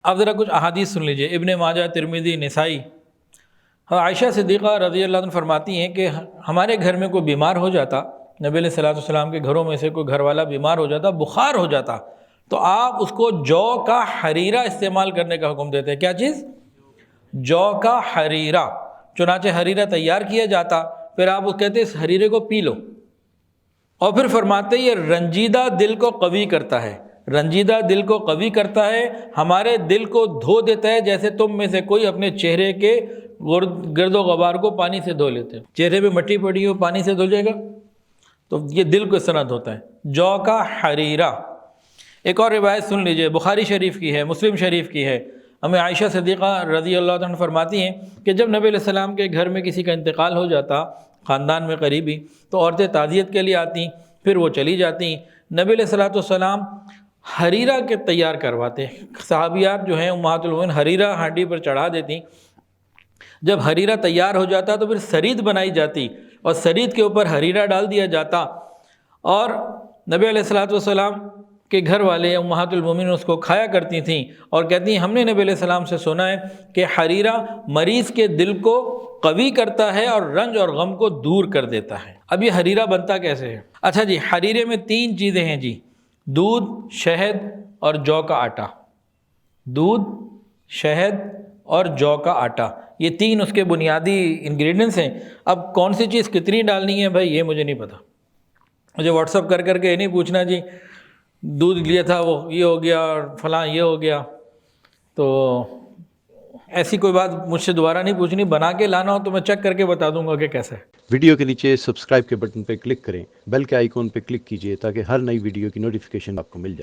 اب ذرا کچھ احادیث سن لیجئے، ابن ماجہ، ترمذی، نسائی۔ عائشہ صدیقہ رضی اللہ عنہ فرماتی ہیں کہ ہمارے گھر میں کوئی بیمار ہو جاتا، نبی علیہ الصلوۃ والسلام کے گھروں میں سے کوئی گھر والا بیمار ہو جاتا، بخار ہو جاتا، تو آپ اس کو جو کا حریرہ استعمال کرنے کا حکم دیتے ہیں۔ کیا چیز؟ جو کا حریرہ۔ چنانچہ حریرہ تیار کیا جاتا، پھر آپ وہ کہتے ہیں اس حریرے کو پی لو، اور پھر فرماتے ہیں یہ رنجیدہ دل کو قوی کرتا ہے، رنجیدہ دل کو قوی کرتا ہے، ہمارے دل کو دھو دیتا ہے، جیسے تم میں سے کوئی اپنے چہرے کے گرد و غبار کو پانی سے دھو لیتے ہیں۔ چہرے پہ مٹی پڑی ہو، پانی سے دھو جائے گا، تو یہ دل کو اس طرح دھوتا ہے۔ جو کا حریرہ۔ ایک اور روایت سن لیجئے، بخاری شریف کی ہے، مسلم شریف کی ہے۔ ہمیں عائشہ صدیقہ رضی اللہ عنہ فرماتی ہیں کہ جب نبی علیہ السلام کے گھر میں کسی کا انتقال ہو جاتا، خاندان میں قریبی، تو عورتیں تعزیت کے لیے آتیں، پھر وہ چلی جاتیں۔ نبی علیہ السلام حریرہ کے تیار کرواتے، صحابیات جو ہیں امہات المومنین حریرہ ہانڈی پر چڑھا دیتی۔ جب حریرہ تیار ہو جاتا تو پھر سرید بنائی جاتی، اور سرید کے اوپر حریرہ ڈال دیا جاتا، اور نبی علیہ السلام کے گھر والے امہات المومنین اس کو کھایا کرتی تھیں، اور کہتی ہیں ہم نے نبی علیہ السلام سے سنا ہے کہ حریرہ مریض کے دل کو قوی کرتا ہے اور رنج اور غم کو دور کر دیتا ہے۔ اب یہ حریرہ بنتا کیسے ہے؟ اچھا جی، حریرے میں 3 چیزیں ہیں جی، دودھ، شہد اور جو کا آٹا۔ دودھ، شہد اور جو کا آٹا، یہ 3 اس کے بنیادی انگریڈینٹس ہیں۔ اب کون سی چیز کتنی ڈالنی ہے بھائی، یہ مجھے نہیں پتہ۔ مجھے واٹس اپ کر کے یہ نہیں پوچھنا جی دودھ لیا تھا وہ یہ ہو گیا اور فلاں یہ ہو گیا، تو ایسی کوئی بات مجھ سے دوبارہ نہیں پوچھنی۔ بنا کے لانا ہو تو میں چیک کر کے بتا دوں گا کہ کیسا ہے۔ ویڈیو کے نیچے سبسکرائب کے بٹن پہ کلک کریں، بیل کے آئیکن پہ کلک کیجئے تاکہ ہر نئی ویڈیو کی نوٹیفیکیشن آپ کو مل جائے۔